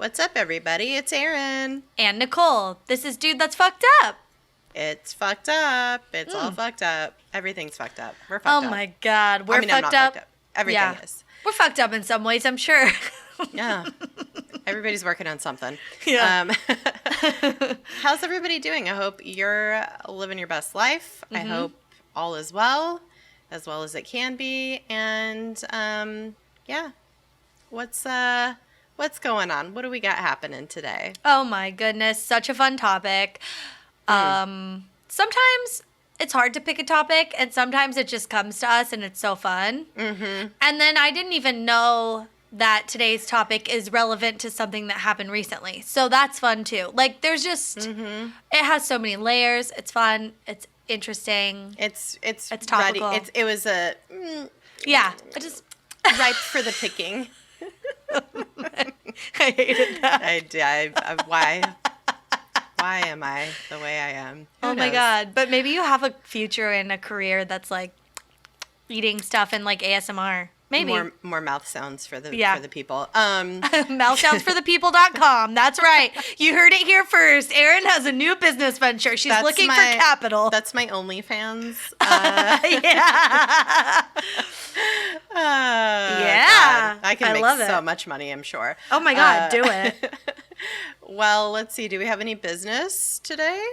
What's up, everybody? It's Erin. And Nicole. This is Dude That's Fucked Up. It's fucked up. It's all fucked up. Everything's fucked up. We're fucked up. Oh my God. We're I'm not fucked up. fucked up. Everything is. We're fucked up in some ways, I'm sure. Yeah. Everybody's working on something. Yeah. How's everybody doing? I hope you're living your best life. I hope all is well as it can be. And yeah. What's going on? What do we got happening today? Oh my goodness. Such a fun topic. Sometimes it's hard to pick a topic, and sometimes it just comes to us and it's so fun. Mm-hmm. And then I didn't even know that today's topic is relevant to something that happened recently. So that's fun too. Like there's just, it has so many layers. It's fun. It's interesting. It's topical. Ready. It was a yeah. I just ripe for the picking. I hated that. Why am I the way I am? Who Oh my knows? God. But maybe you have a future and a career that's like eating stuff and like ASMR. Maybe. More mouth sounds for the people. Mouthsoundsforthepeople.com. That's right. You heard it here first. Erin has a new business venture. She's looking for capital. That's my OnlyFans. Yeah. Yeah. God. I can make so much money, I'm sure. Oh my God, do it. Well, let's see. Do we have any business today?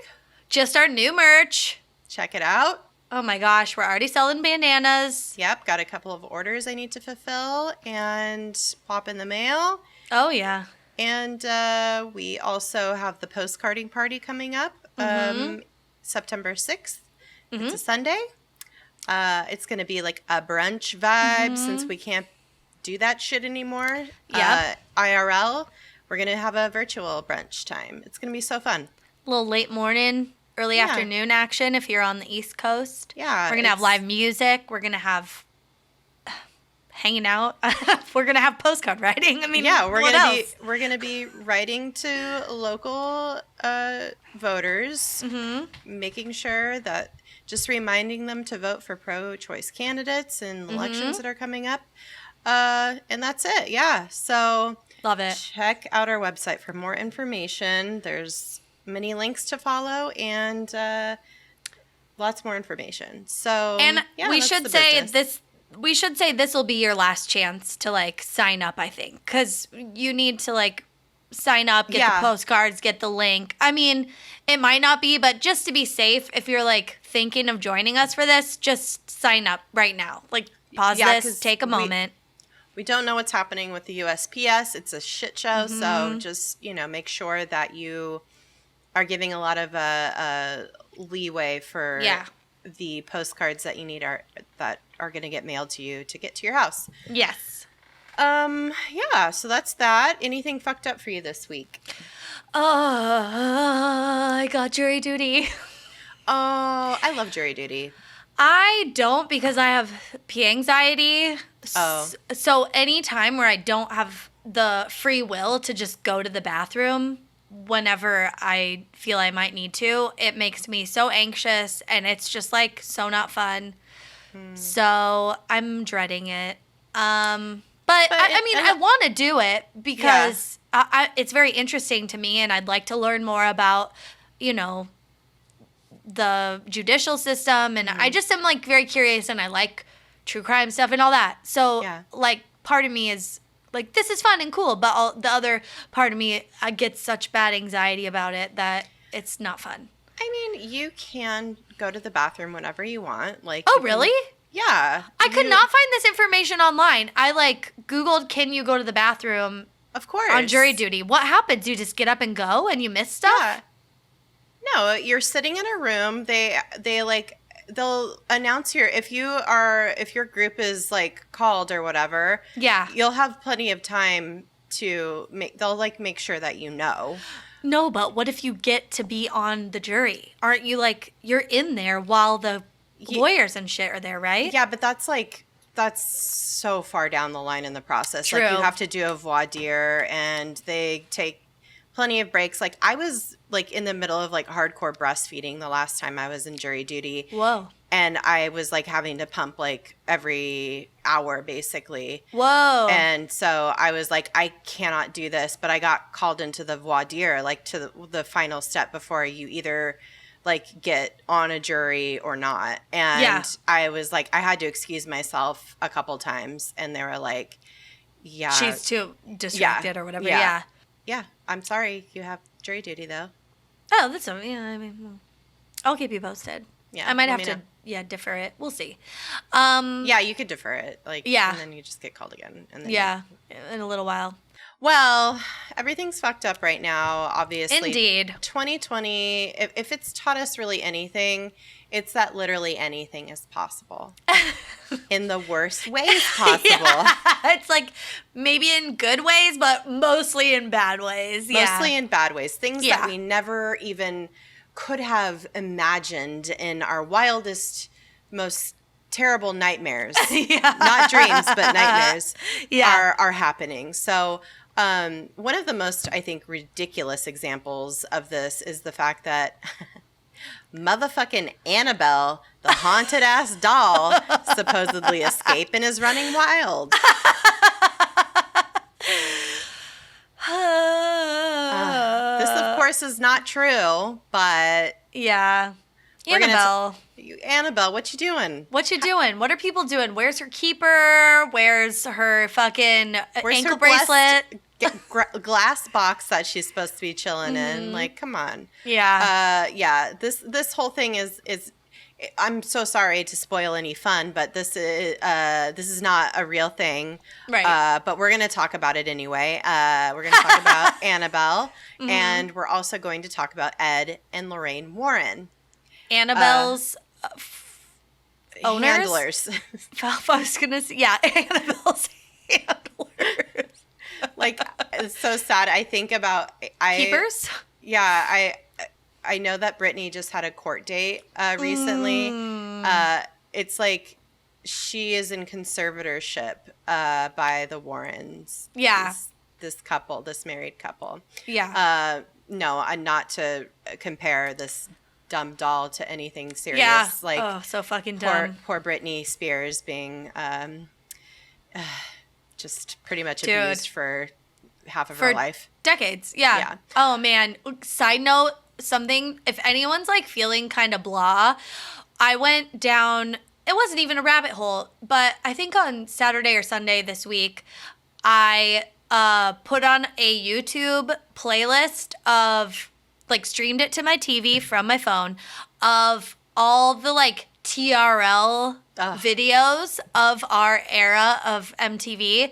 Just our new merch. Check it out. Oh my gosh, we're already selling bandanas. Yep, got a couple of orders I need to fulfill and pop in the mail. Oh yeah. And we also have the postcarding party coming up September 6th. It's a Sunday. It's going to be like a brunch vibe since we can't do that shit anymore. Yeah. IRL. We're going to have a virtual brunch time. It's going to be so fun. A little late morning, early afternoon action if you're on the East Coast. Yeah. We're going to have live music. We're going to have hanging out. We're going to have postcard writing. I mean, yeah, we're going to be writing to local voters, making sure that just reminding them to vote for pro-choice candidates in elections that are coming up. And that's it. Yeah. So love it. Check out our website for more information. There's many links to follow and lots more information. So we should say this will be your last chance to like sign up, I think, because you need to like sign up, get the postcards, get the link. I mean, it might not be, but just to be safe, if you're like thinking of joining us for this, just sign up right now. Like pause this, take a moment. We don't know what's happening with the USPS. It's a shit show. So just, make sure that you are giving a lot of leeway for the postcards that you need that are going to get mailed to you to get to your house. Yes. Yeah, so that's that. Anything fucked up for you this week? I got jury duty. Oh, I love jury duty. I don't because I have pee anxiety. Oh. So any time where I don't have the free will to just go to the bathroom whenever I feel I might need to, it makes me so anxious and it's just like so not fun. So I'm dreading it. But I want to do it because it's very interesting to me and I'd like to learn more about, the judicial system, and I just am like very curious and I like true crime stuff and all that. So like part of me is like, this is fun and cool, but the other part of me, I get such bad anxiety about it that it's not fun. I mean, you can go to the bathroom whenever you want. Like, oh, really? Yeah. I could not find this information online. I like Googled, can you go to the bathroom? Of course. On jury duty. What happens? You just get up and go and you miss stuff? Yeah. No, you're sitting in a room. They'll announce if your group is like called or whatever. Yeah. You'll have plenty of time they'll make sure that you know. No, but what if you get to be on the jury? Aren't you you're in there while the lawyers and shit are there, right? Yeah, but that's so far down the line in the process. True. Like you have to do a voir dire and they take plenty of breaks. Like I was like in the middle of like hardcore breastfeeding the last time I was in jury duty. Whoa. and I was like having to pump like every hour basically. Whoa. And so I was like, I cannot do this, but I got called into the voir dire, like to the final step before you either like get on a jury or not. And I was like, I had to excuse myself a couple times, and they were like, yeah, she's too distracted or whatever. Yeah, I'm sorry, you have jury duty though. Oh, that's I mean, I'll keep you posted. Yeah, I might have to defer it. We'll see. Yeah, you could defer it, like, and then you just get called again, and then in a little while. Well, everything's fucked up right now, obviously. Indeed. 2020, if it's taught us really anything, it's that literally anything is possible. In the worst ways possible. It's like maybe in good ways, but mostly in bad ways. Mostly in bad ways. Things that we never even could have imagined in our wildest, most terrible nightmares. Not dreams, but nightmares are happening. So one of the most, I think, ridiculous examples of this is the fact that motherfucking Annabelle, the haunted ass doll, supposedly escaped and is running wild. This, of course, is not true, but Annabelle, what you doing? What you doing? What are people doing? Where's her keeper? Where's her fucking ankle bracelet? Glass box that she's supposed to be chilling in. Like, come on. This whole thing is I'm so sorry to spoil any fun, but this is not a real thing. Right. But we're going to talk about it anyway. We're going to talk about Annabelle, and we're also going to talk about Ed and Lorraine Warren. Annabelle's owners? Handlers. I was going to say, Annabelle's handlers. Like, it's so sad. I think about... Keepers? Yeah, I know that Brittany just had a court date recently. It's like she is in conservatorship by the Warrens. Yeah. This couple, this married couple. Yeah. No, not to compare this dumb doll to anything serious. Yeah. Like, so fucking dumb. Poor Britney Spears being just pretty much abused for half of her life. Decades. Yeah. Oh, man. Side note, something, if anyone's like feeling kind of blah, I went down, it wasn't even a rabbit hole, but I think on Saturday or Sunday this week, I put on a YouTube playlist of, like, streamed it to my TV from my phone of all the like TRL videos of our era of MTV.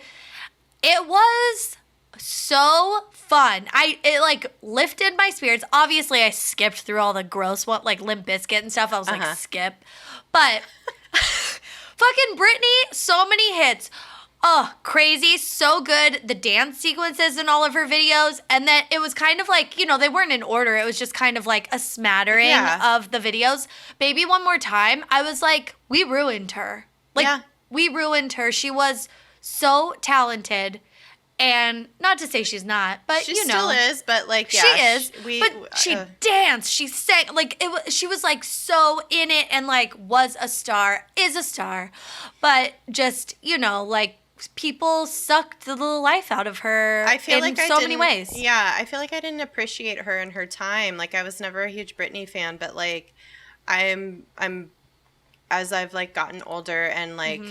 It was so fun. It like lifted my spirits. Obviously, I skipped through all the gross one, like Limp Bizkit and stuff. I was like, skip. But fucking Britney, so many hits. Oh, crazy, so good. The dance sequences in all of her videos. And then it was kind of like, they weren't in order. It was just kind of like a smattering of the videos. Baby One More Time, I was like, we ruined her. Like, we ruined her. She was so talented. And not to say she's not, but she still is. But like, she is. But she danced. She sang. Like she was like so in it, and like was a star, is a star. But just like people sucked the little life out of her. I feel in so many ways. Yeah, I feel like I didn't appreciate her in her time. Like I was never a huge Britney fan, but like I'm as I've like gotten older and like.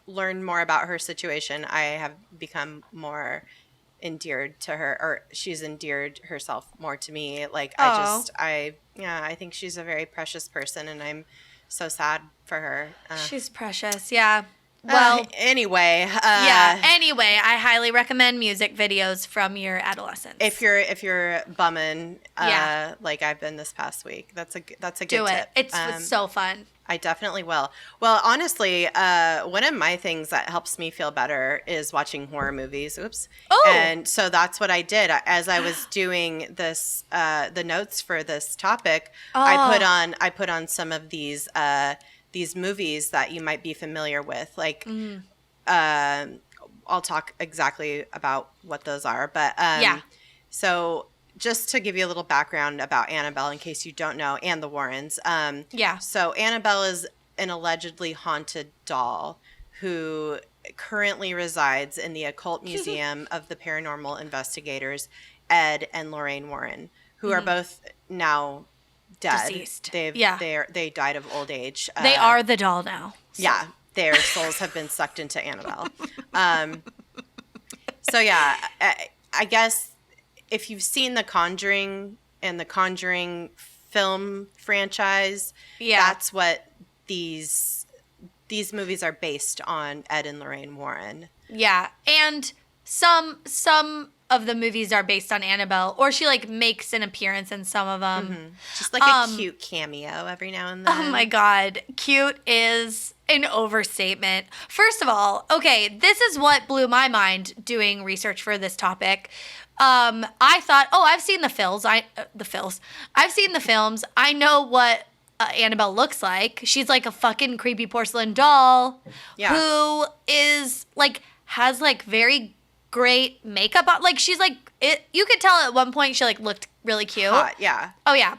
Learned more about her situation, I have become more endeared to her, or she's endeared herself more to me. Like I think she's a very precious person, and I'm so sad for her. She's precious. Yeah. Well, anyway, Anyway, I highly recommend music videos from your adolescence. If you're bumming, like I've been this past week, that's a good tip. It's so fun. I definitely will. Well, honestly, one of my things that helps me feel better is watching horror movies. Oops. Oh. And so that's what I did. As I was doing this, the notes for this topic, I put on some of these movies that you might be familiar with. Like, I'll talk exactly about what those are. But so just to give you a little background about Annabelle, in case you don't know, and the Warrens. So Annabelle is an allegedly haunted doll who currently resides in the Occult Museum of the Paranormal Investigators, Ed and Lorraine Warren, who are both now dead. Deceased. They died of old age. They are the doll now. So. Yeah, their souls have been sucked into Annabelle. So yeah, I guess if you've seen The Conjuring and The Conjuring film franchise, that's what these movies are based on, Ed and Lorraine Warren. Yeah, and some of the movies are based on Annabelle, or she like makes an appearance in some of them. Mm-hmm. Just like a cute cameo every now and then. Oh my God, cute is an overstatement. First of all, okay, this is what blew my mind doing research for this topic. I thought, I've seen the films. I've seen the films. I know what Annabelle looks like. She's like a fucking creepy porcelain doll who is like, has like very great makeup on. Like she's like, you could tell at one point she like looked really cute. Hot, yeah. Oh yeah.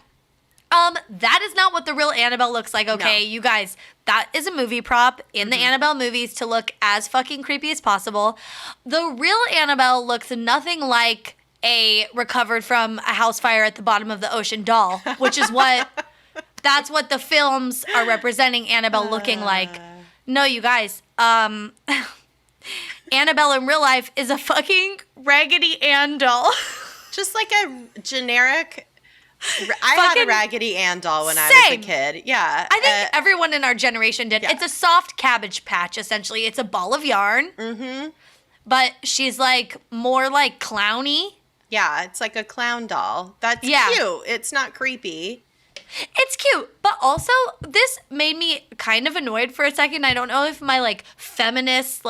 That is not what the real Annabelle looks like, okay? No. You guys, that is a movie prop in the Annabelle movies to look as fucking creepy as possible. The real Annabelle looks nothing like a recovered from a house fire at the bottom of the ocean doll, which is that's what the films are representing Annabelle looking like. No, you guys, Annabelle in real life is a fucking Raggedy Ann doll. Just like a generic... I had a Raggedy Ann doll when I was a kid. Yeah. I think everyone in our generation did. Yeah. It's a soft Cabbage Patch, essentially. It's a ball of yarn. Mm-hmm. But she's like more like clowny. Yeah, it's like a clown doll. That's cute. It's not creepy. It's cute. But also, this made me kind of annoyed for a second. I don't know if my like feminist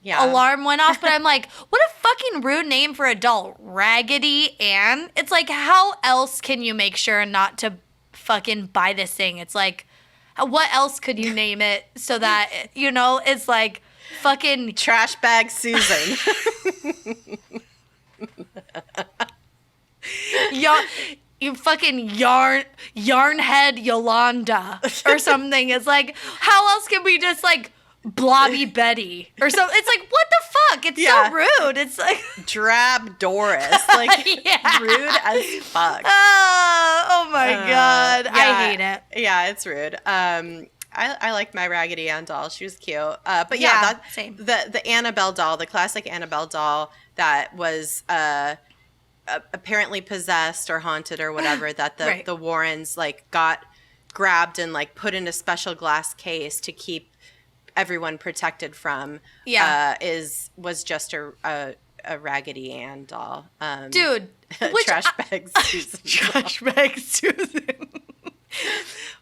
alarm went off, but I'm like, what a fucking rude name for a doll. Raggedy Ann. It's like, how else can you make sure not to fucking buy this thing? It's like, what else could you name it so that, it's like fucking... Trash Bag Susan. You fucking yarnhead Yolanda or something. It's like, how else can we just like... Blobby Betty or something. It's like, what the fuck? It's so rude. It's like Drab Doris. Like rude as fuck. Oh my God. I hate it. Yeah, it's rude. I like my Raggedy Ann doll. She was cute. But same. The Annabelle doll, the classic Annabelle doll that was apparently possessed or haunted or whatever, that the Warrens like got grabbed and like put in a special glass case to keep everyone protected from was just a Raggedy Ann doll. Dude. Trash bag Susan. Trash bag Susan.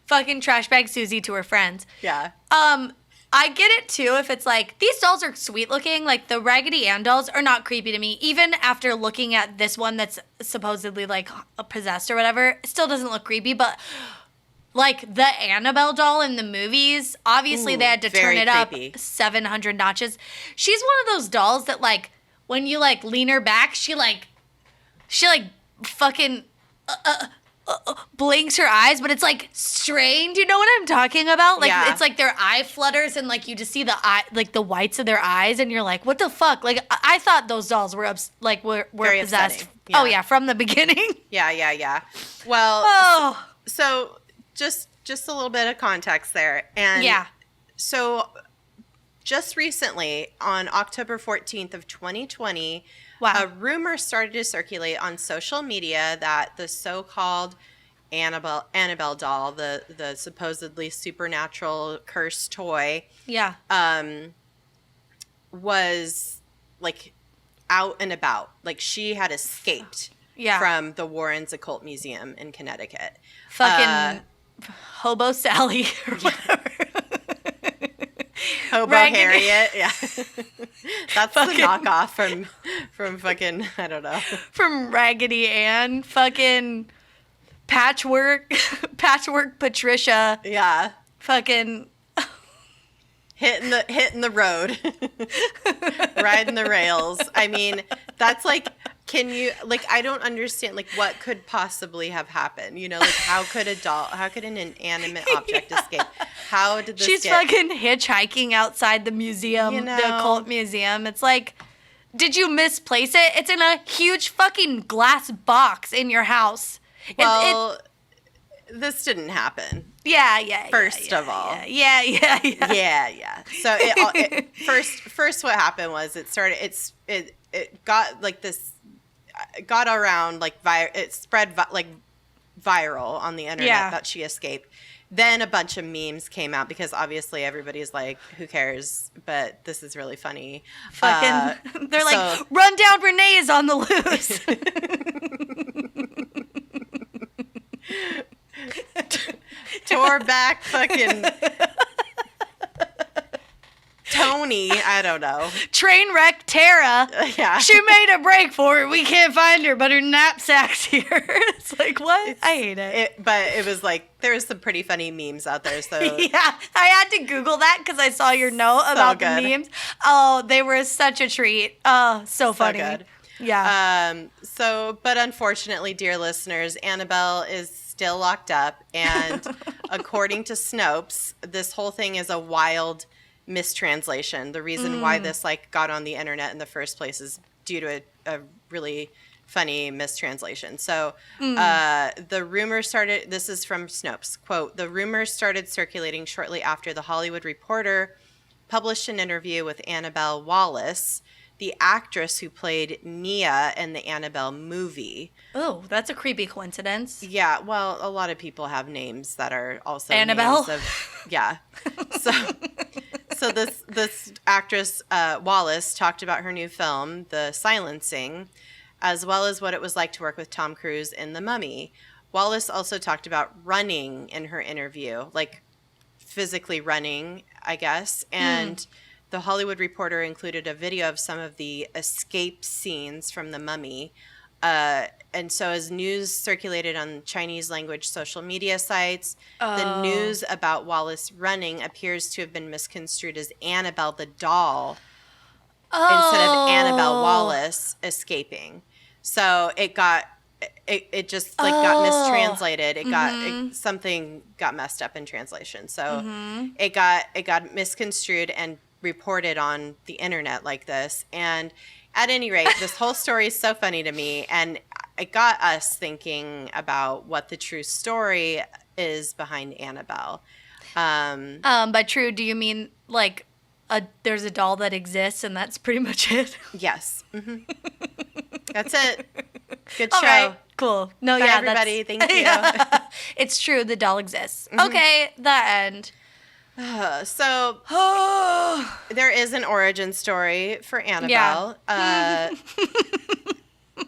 Fucking trash bag Susie to her friends. Yeah. I get it too if it's like, these dolls are sweet looking. Like the Raggedy Ann dolls are not creepy to me. Even after looking at this one that's supposedly like possessed or whatever, it still doesn't look creepy, but... Like, the Annabelle doll in the movies, obviously they had to turn it up 700 notches. She's one of those dolls that, like, when you, like, lean her back, she fucking blinks her eyes, but it's, like, strained. You know what I'm talking about? Like, it's like their eye flutters and, like, you just see the eye, like, the whites of their eyes, and you're like, what the fuck? Like, I thought those dolls were, were possessed. Yeah. Oh, yeah, from the beginning. Yeah. Well, so... Just a little bit of context there. And so just recently on October 14th of 2020, a rumor started to circulate on social media that the so-called Annabelle doll, the supposedly supernatural cursed toy, was like out and about. Like she had escaped from the Warrens Occult Museum in Connecticut. Fucking Hobo Sally or whatever. Hobo Harriet, yeah. That's the knockoff from fucking, I don't know. From Raggedy Ann, fucking Patchwork Patricia. Yeah. Fucking hitting the road. Riding the rails. I mean, that's like, can you, like, I don't understand, like, what could possibly have happened? You know, like, how could an inanimate object escape? how did this She's fucking hitchhiking outside the museum, the occult museum. It's like, did you misplace it? It's in a huge fucking glass box in your house. Well, this didn't happen. Yeah. First of all. Yeah. So first what happened was it got like this, got around like it spread like viral on the internet that she escaped. Then a bunch of memes came out because obviously everybody's like, who cares? But this is really funny. Fucking, they're like, run down Renee is on the loose. Tore back fucking Tony, I don't know. Train wreck Tara. Yeah. She made a break for her. We can't find her, but her knapsack's here. It's like, what? I hate it. But it was like, there was some pretty funny memes out there. So yeah, I had to Google that because I saw your note about the memes. Oh, they were such a treat. Oh, so funny. Good. Yeah. But unfortunately, dear listeners, Annabelle is still locked up. And according to Snopes, this whole thing is a wild mistranslation. The reason why this like got on the internet in the first place is due to a really funny mistranslation. So the rumor started, this is from Snopes, quote, the rumors started circulating shortly after The Hollywood Reporter published an interview with Annabelle Wallis, the actress who played Nia in the Annabelle movie. Oh, that's a creepy coincidence. Yeah, well, a lot of people have names that are also Annabelle? names of, yeah. So this actress, Wallis, talked about her new film, The Silencing, as well as what it was like to work with Tom Cruise in The Mummy. Wallis also talked about running in her interview, like physically running, I guess. And The Hollywood Reporter included a video of some of the escape scenes from The Mummy. And so as news circulated on Chinese language social media sites, the news about Wallis running appears to have been misconstrued as Annabelle the doll instead of Annabelle Wallis escaping. So it just like got mistranslated. Something got messed up in translation. So it got misconstrued and reported on the internet like this. And at any rate, this whole story is so funny to me, and it got us thinking about what the true story is behind Annabelle. By true, do you mean like there's a doll that exists and that's pretty much it? Yes. That's it. Good show. All right, cool. No, bye, everybody. Thank you. It's true. The doll exists. Okay, the end. So there is an origin story for Annabelle. Yeah.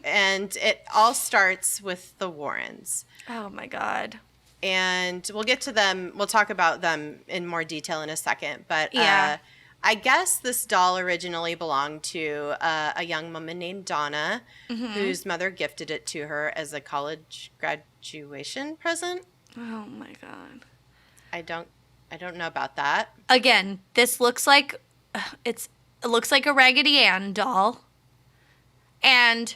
And it all starts with the Warrens. Oh my God. And we'll get to them. We'll talk about them in more detail in a second. But I guess this doll originally belonged to a young woman named Donna, whose mother gifted it to her as a college graduation present. Oh my God. I don't know about that. Again, this looks like it looks like a Raggedy Ann doll. And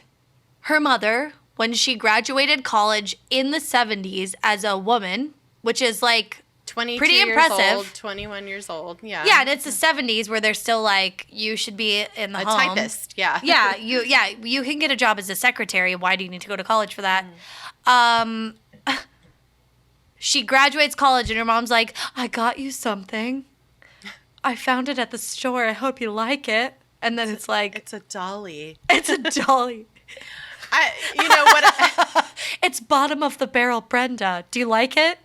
her mother, when she graduated college in the 70s as a woman, which is like 22 pretty years impressive. Old, 21 years old. Yeah. Yeah, and it's the 70s where they're still like, you should be in the home. A typist, yeah. You can get a job as a secretary. Why do you need to go to college for that? She graduates college and her mom's like, I got you something. I found it at the store. I hope you like it. And then it's like... It's a dolly. It's a dolly. You know what? It's bottom of the barrel Brenda. Do you like it?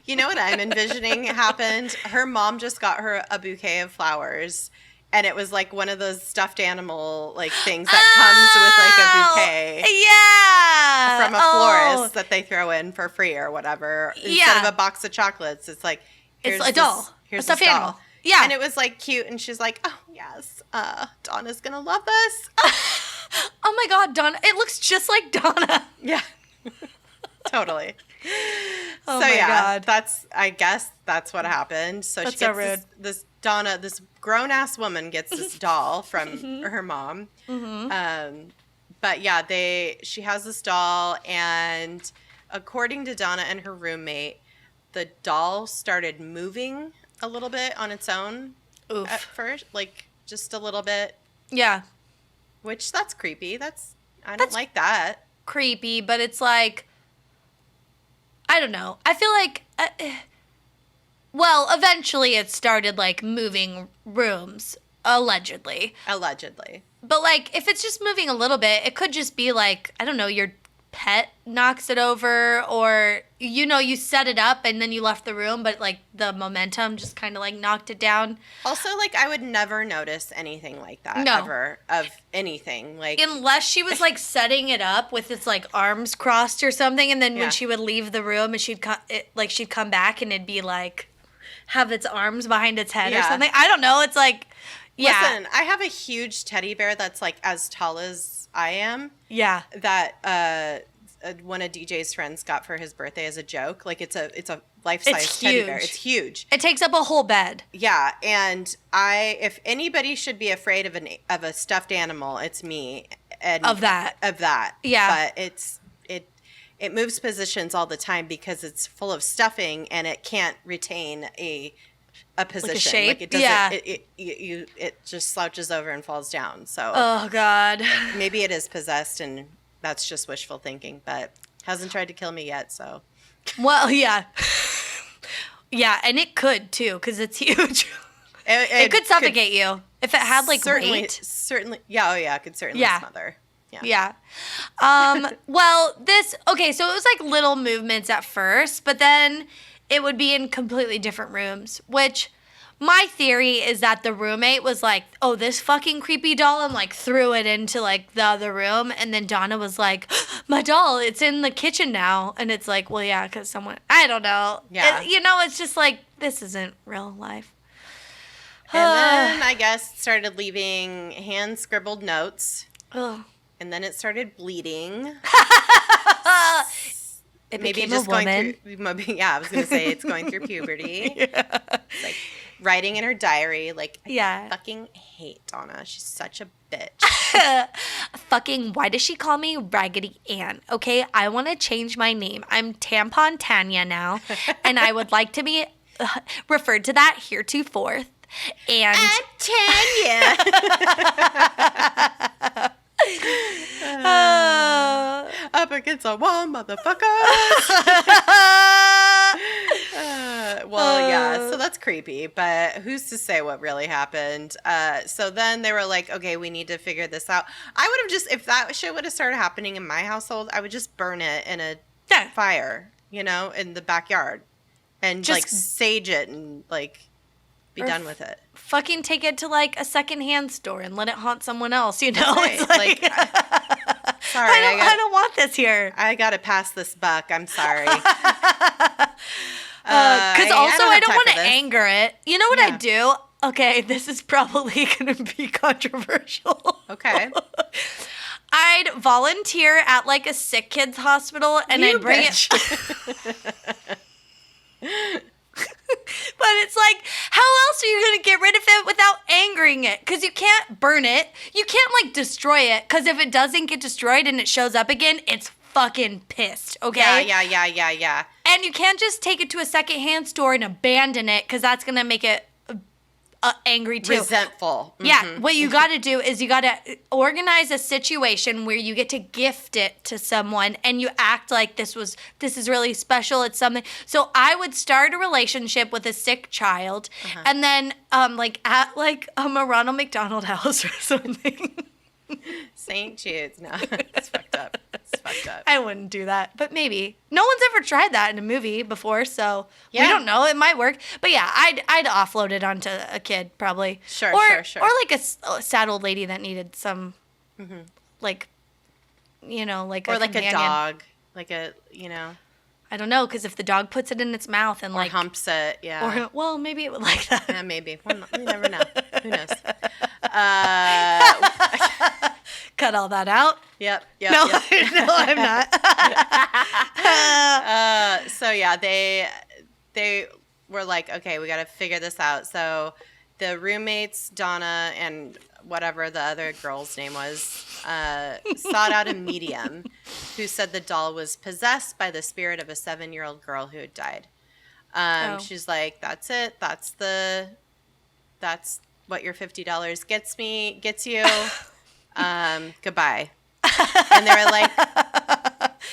You know what I'm envisioning happened? Her mom just got her a bouquet of flowers. And it was like one of those stuffed animal like things that comes with like a bouquet. Yeah. From a florist that they throw in for free or whatever. Instead of a box of chocolates, it's like, here's a doll. Here's a stuffed this doll. animal. Yeah. And it was like cute. And she's like, oh, yes, Donna's going to love this. Oh my God, Donna. It looks just like Donna. Yeah. Totally. Oh my God. I guess that's what happened. So that's she gets so rude. this Donna, this grown-ass woman gets this doll from her mom. But yeah, she has this doll, and according to Donna and her roommate, the doll started moving a little bit on its own at first, like just a little bit. Yeah. Which that's creepy. I don't like that. Creepy, but it's like, I don't know. I feel like, well, eventually it started like moving rooms, allegedly. But like, if it's just moving a little bit, it could just be like, I don't know, your pet knocks it over, or you set it up and then you left the room, but like the momentum just kind of like knocked it down. Also, like, I would never notice anything like that ever of anything, like, unless she was like setting it up with its like arms crossed or something, and then when she would leave the room and she'd come back and it'd be like have its arms behind its head or something. I don't know. It's like, listen, I have a huge teddy bear that's like as tall as I am. Yeah. That one of DJ's friends got for his birthday as a joke. Like it's a life-size teddy bear. It's huge. It takes up a whole bed. Yeah, and if anybody should be afraid of a stuffed animal, it's me. And of that. Yeah. But it moves positions all the time because it's full of stuffing and it can't retain a position. Like a shape? Like it doesn't, it just slouches over and falls down. So oh God. Maybe it is possessed and that's just wishful thinking, but hasn't tried to kill me yet, so. Well, yeah. Yeah, and it could too, because it's huge. It could suffocate you if it had like weight. Certainly. Yeah, oh yeah, it could certainly smother. Yeah. Well, so it was like little movements at first, but then it would be in completely different rooms, which my theory is that the roommate was like, oh, this fucking creepy doll, and like threw it into like the other room. And then Donna was like, my doll, it's in the kitchen now. And it's like, well, yeah, because someone, I don't know. Yeah. It's just like, this isn't real life. And then I guess started leaving hand scribbled notes. Ugh. And then it started bleeding. It maybe became just a woman. going through. Yeah, I was gonna say it's going through puberty. Yeah. It's like writing in her diary, like, yeah. I fucking hate Donna. She's such a bitch. Fucking, why does she call me Raggedy Ann? Okay, I want to change my name. I'm Tampon Tanya now, and I would like to be referred to that heretofore. And I'm Tanya. Up against a wall, motherfuckers. Well, yeah, so that's creepy, but who's to say what really happened? So then they were like, okay, we need to figure this out. I would have just, if that shit would have started happening in my household, I would just burn it in a fire, in the backyard, and just like sage it and like be done with it. Fucking take it to like a secondhand store and let it haunt someone else, Right. It's like sorry, I don't want this here. I gotta pass this buck. I'm sorry. Because I don't want to anger it. You know what I do? Okay, this is probably going to be controversial. Okay. I'd volunteer at like a sick kids hospital and I'd bring it. But it's like, how else are you going to get rid of it without angering it? Because you can't burn it. You can't like destroy it. Because if it doesn't get destroyed and it shows up again, it's fucking pissed, okay? Yeah. And you can't just take it to a secondhand store and abandon it because that's going to make it angry too. Resentful. Mm-hmm. Yeah, what you got to do is you got to organize a situation where you get to gift it to someone and you act like this is really special. It's something. So I would start a relationship with a sick child and then at like a Ronald McDonald house or something. St. Jude's. No, it's fucked up. I wouldn't do that, but maybe. No one's ever tried that in a movie before, so we don't know. It might work. But yeah, I'd offload it onto a kid probably. Sure. Or like a sad old lady that needed some, like a like companion. a dog, like a I don't know, because if the dog puts it in its mouth and like humps it, yeah. Or maybe it would like that. Yeah, maybe. Well, we never know. Who knows? Cut all that out. Yep. No, no, I'm not. So yeah, they were like, okay, we got to figure this out. So the roommates, Donna and whatever the other girl's name was, sought out a medium who said the doll was possessed by the spirit of a 7-year-old girl who had died. She's like, that's it. That's what your $50 gets you. Goodbye. And they were like,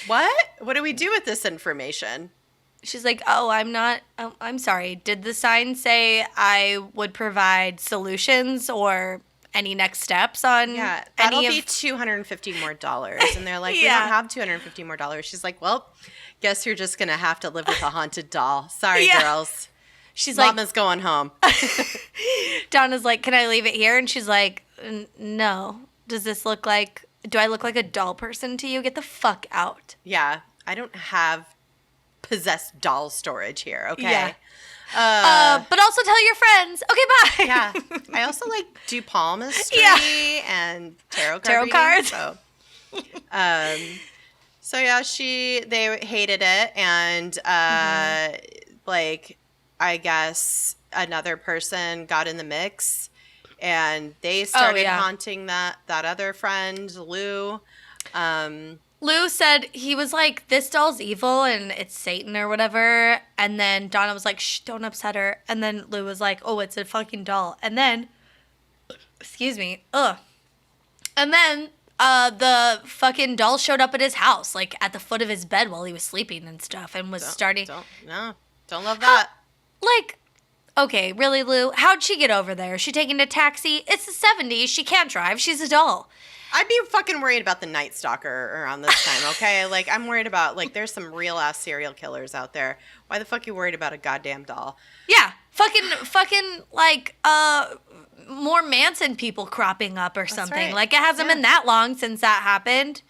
what? What do we do with this information? She's like, I'm sorry. Did the sign say I would provide solutions or any next steps on that'll be $250 more. And they're like, we don't have $250 more. She's like, well, guess you're just going to have to live with a haunted doll. Sorry, girls. She's Mama's like, going home. Donna's like, can I leave it here? And she's like, no. Do I look like a doll person to you? Get the fuck out. Yeah. I don't have possessed doll storage here, okay? Yeah. But also tell your friends. Okay, bye. Yeah. I also do palmistry and tarot cards. So yeah, they hated it, and I guess another person got in the mix, and they started haunting that other friend, Lou. Lou said he was like, this doll's evil and it's Satan or whatever. And then Donna was like, shh, don't upset her. And then Lou was like, oh, it's a fucking doll. And then, excuse me, and then the fucking doll showed up at his house, like at the foot of his bed while he was sleeping and stuff, and was starting. Don't love that. Okay, really, Lou? How'd she get over there? Is she taking a taxi? It's the 70s. She can't drive. She's a doll. I'd be fucking worried about the Night Stalker around this time, okay? I'm worried about, there's some real-ass serial killers out there. Why the fuck are you worried about a goddamn doll? Yeah. Fucking more Manson people cropping up or something. Right. It hasn't been that long since that happened.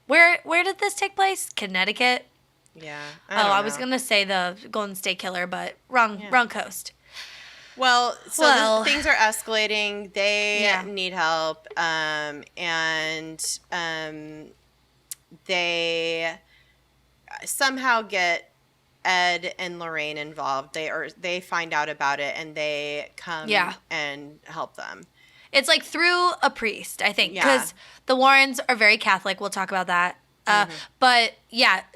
Where did this take place? Connecticut? Yeah. I was going to say the Golden State Killer, but wrong coast. Well, things are escalating. They need help, and they somehow get Ed and Lorraine involved. They find out about it, and they come and help them. It's through a priest, I think, because the Warrens are very Catholic. We'll talk about that. But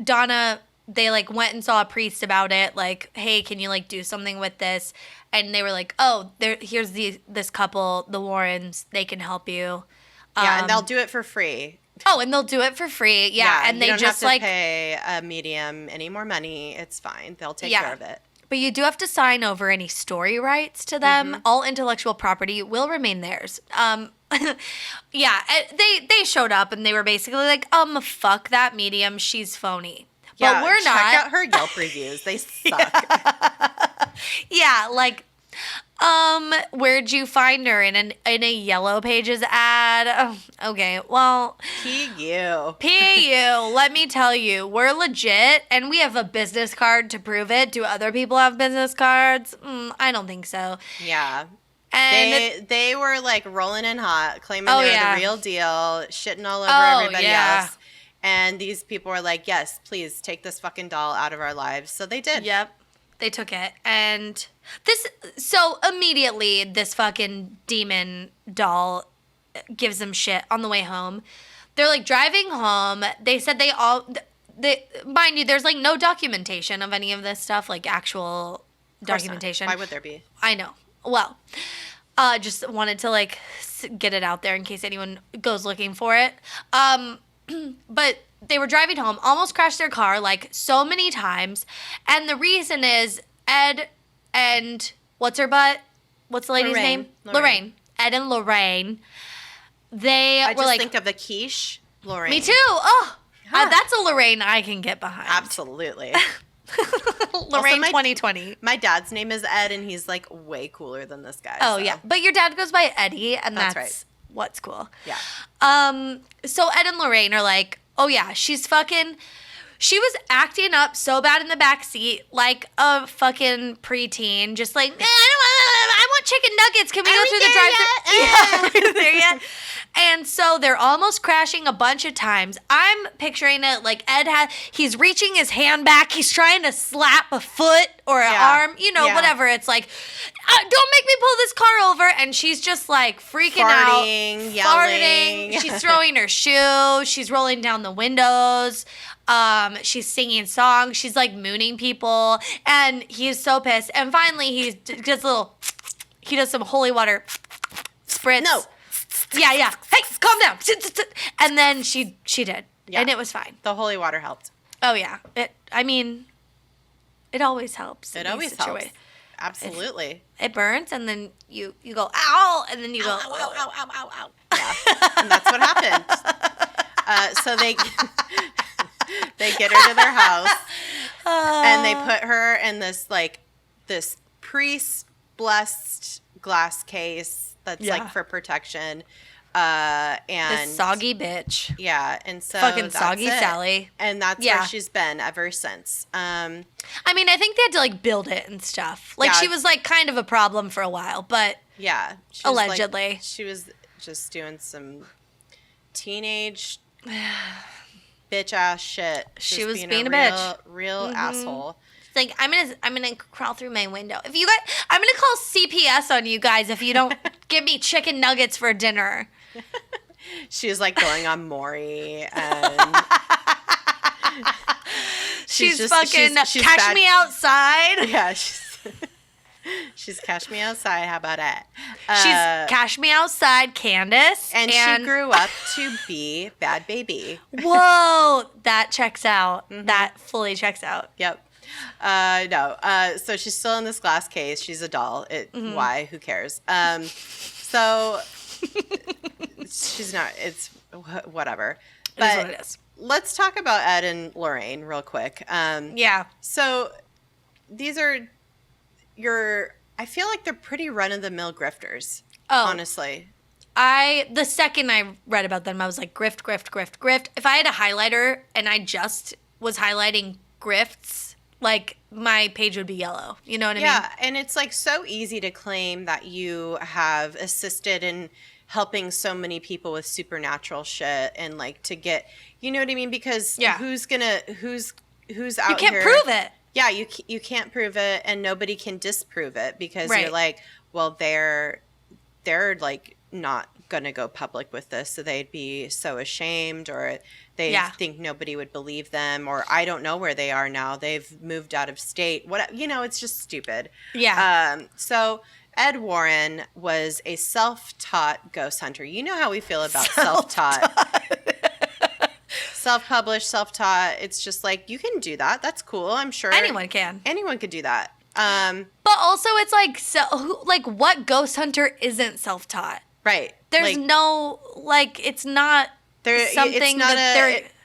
Donna, they went and saw a priest about it. Hey, can you do something with this? And they were like, oh, here's this couple, the Warrens. They can help you. And they'll do it for free. Oh, and they'll do it for free. Yeah, and they don't have to pay a medium any more money. It's fine. They'll take care of it. But you do have to sign over any story rights to them. Mm-hmm. All intellectual property will remain theirs. They showed up and they were basically like, fuck that medium. She's phony. Yeah, but we're not. Check out her Yelp reviews. They suck. Where'd you find her? In a Yellow Pages ad? Oh, okay, well. P.U. Let me tell you, we're legit, and we have a business card to prove it. Do other people have business cards? I don't think so. Yeah. And they were rolling in hot, claiming they were the real deal, shitting all over everybody else. And these people were like, yes, please take this fucking doll out of our lives. So they did. Yep. They took it. And immediately this fucking demon doll gives them shit on the way home. They're driving home. They said mind you, there's no documentation of any of this stuff, actual documentation. Why would there be? I know. Well, just wanted to get it out there in case anyone goes looking for it. But they were driving home, almost crashed their car so many times. And the reason is Ed and what's her butt? What's the lady's name? Lorraine. Ed and Lorraine. I just think of the quiche, Lorraine. Me too. Oh, that's a Lorraine I can get behind. Absolutely. Lorraine 2020. My dad's name is Ed, and he's way cooler than this guy. Oh, yeah. But your dad goes by Eddie, and that's right. What's cool. Yeah. So Ed and Lorraine are like, oh yeah, she was acting up so bad in the back seat, like a fucking preteen, just I want chicken nuggets. Can we go through the drive-thru? Yeah, there yet? And so they're almost crashing a bunch of times. I'm picturing it Ed he's reaching his hand back. He's trying to slap a foot or an arm, whatever. It's don't make me pull this car over. And she's just freaking out. Yelling. Farting. She's throwing throwing her shoe. She's rolling down the windows. She's singing songs. She's like mooning people. And he's so pissed. And finally, he does some holy water spritz. No. Yeah. Hey, calm down. And then she did. Yeah. And it was fine. The holy water helped. Oh, yeah. It always helps. It always helps. Absolutely. It burns, and then you go, ow, and then you go, ow, ow, ow, ow, ow. Yeah. And that's what happened. So they get her to their house, and they put her in this priest-blessed glass case that's like for protection. And this soggy bitch. Yeah, and so fucking soggy Sally. And that's where she's been ever since. I mean, I think they had to like build it and stuff. Like she was like kind of a problem for a while, but yeah, allegedly she was just doing some teenage bitch ass shit. She was being a bitch, real asshole. Like, I'm gonna crawl through my window. If you guys, I'm gonna call CPS on you guys if you don't give me chicken nuggets for dinner. She was like going on Maury, and she's fucking Cash Me Outside. Yeah, she's Cash Me Outside. How about it? She's Cash Me Outside, Candace, and she grew up to be Bad Baby. Whoa, that checks out. Mm-hmm. That fully checks out. Yep. No. So she's still in this glass case. She's a doll. Why? Who cares? So she's not. It's whatever. But it is what it is. Let's talk about Ed and Lorraine real quick. Yeah. So these are I feel like they're pretty run-of-the-mill grifters. Oh. Honestly. The second I read about them, I was like, grift, grift, grift, grift. If I had a highlighter and I just was highlighting grifts, like my page would be yellow. You know what I mean? Yeah, and it's like so easy to claim that you have assisted in helping so many people with supernatural shit and like to get, you know what I mean? Because who's out here? You can't prove it. Yeah, you can't prove it, and nobody can disprove it because you're like, well, they're like not gonna go public with this, so they'd be so ashamed, or they think nobody would believe them, or I don't know where they are now. They've moved out of state. It's just stupid. Yeah. So Ed Warren was a self-taught ghost hunter. You know how we feel about self-taught. Self-published, self-taught. It's just like, you can do that. That's cool. I'm sure anyone can. Anyone could do that. But also, it's like, what ghost hunter isn't self-taught? Right. There's no, it's not something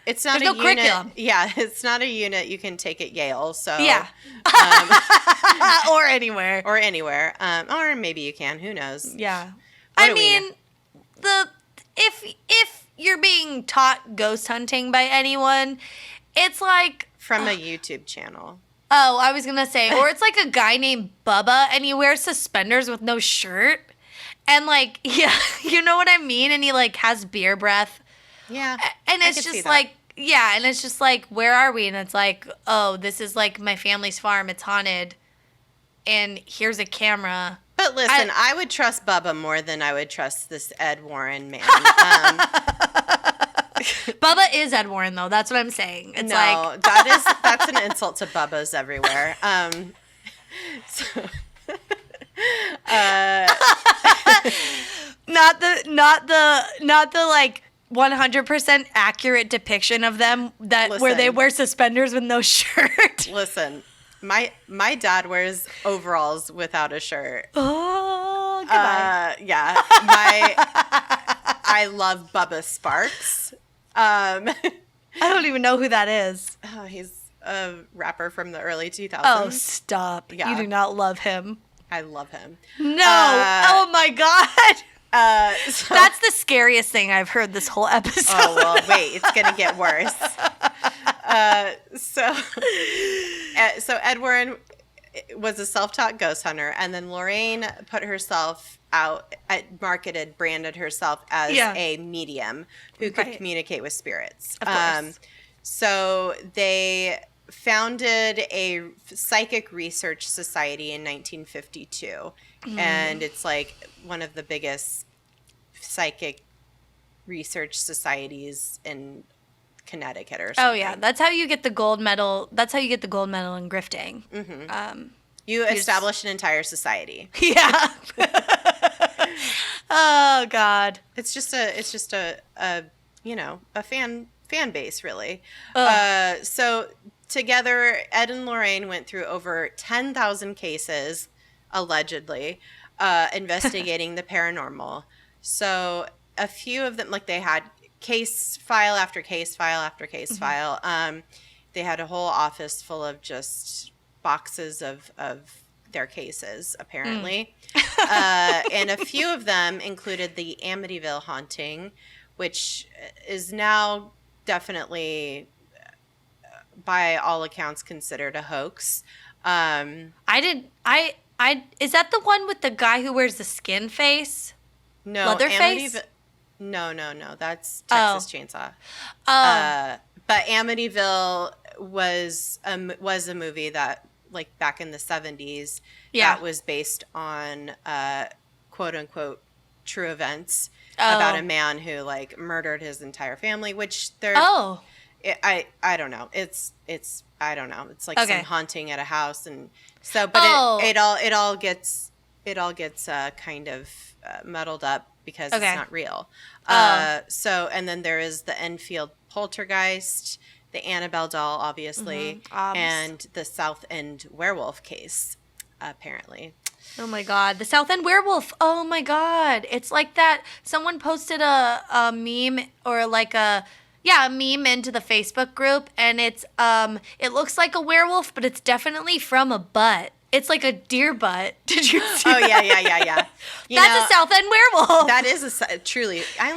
it's not there's no unit. Curriculum. Yeah, it's not a unit you can take at Yale. So yeah, or anywhere, or maybe you can. Who knows? Yeah, I mean, if you're being taught ghost hunting by anyone, it's like from a YouTube channel. Oh, I was gonna say, or it's like a guy named Bubba, and he wears suspenders with no shirt, and like, yeah, you know what I mean, and he like has beer breath. Yeah, and it's just like, yeah, and it's just like, where are we? And it's like, oh, this is like my family's farm. It's haunted, and here's a camera. But listen, I would trust Bubba more than I would trust this Ed Warren man. Bubba is Ed Warren, though. That's what I'm saying. It's that's an insult to Bubbas everywhere. Not the like 100% accurate depiction of them where they wear suspenders with no shirt. Listen, my dad wears overalls without a shirt. Oh, goodbye. Yeah, I love Bubba Sparks. I don't even know who that is. Oh, he's a rapper from the early 2000s. Oh, stop. Yeah. You do not love him. I love him. No. Oh, my God. That's the scariest thing I've heard this whole episode. Oh, well, wait. It's going to get worse. So Ed Warren was a self-taught ghost hunter, and then Lorraine put herself out, branded herself as a medium who could communicate with spirits. Of course. So they founded a psychic research society in 1952, and it's like one of the biggest psychic research societies in Connecticut or something. Oh yeah, that's how you get the gold medal. That's how you get the gold medal in grifting. You establish an entire society. Yeah. Oh God. It's just a fan base, really. So together, Ed and Lorraine went through over 10,000 cases, allegedly, investigating the paranormal. So a few of them, like, they had case file after case file after case file. They had a whole office full of just boxes of their cases, apparently. And a few of them included the Amityville haunting, which is now definitely, by all accounts, considered a hoax. Is that the one with the guy who wears the skin face? No, Leatherface? No. That's Texas Chainsaw. But Amityville was a movie that, like, back in the 70s, that was based on quote unquote true events about a man who, like, murdered his entire family, which I don't know. It's I don't know. It's like some haunting at a house, and so, but it all gets kind of muddled up because it's not real. So, and then there is the Enfield poltergeist, the Annabelle doll, obviously, and the South End werewolf case, apparently. Oh my God, the South End werewolf. Oh my God, it's like that. Someone posted a meme or like a meme into the Facebook group, and it's it looks like a werewolf, but it's definitely from a butt. It's like a deer butt. Did you see that? Yeah. That's a South End werewolf. That is truly. I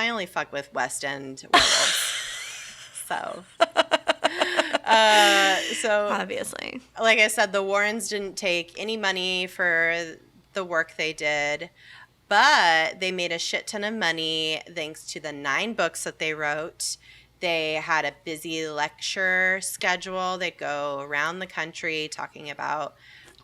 only fuck with West End werewolves. So obviously, like I said, the Warrens didn't take any money for the work they did, but they made a shit ton of money thanks to the 9 books that they wrote. They had a busy lecture schedule. They'd go around the country talking about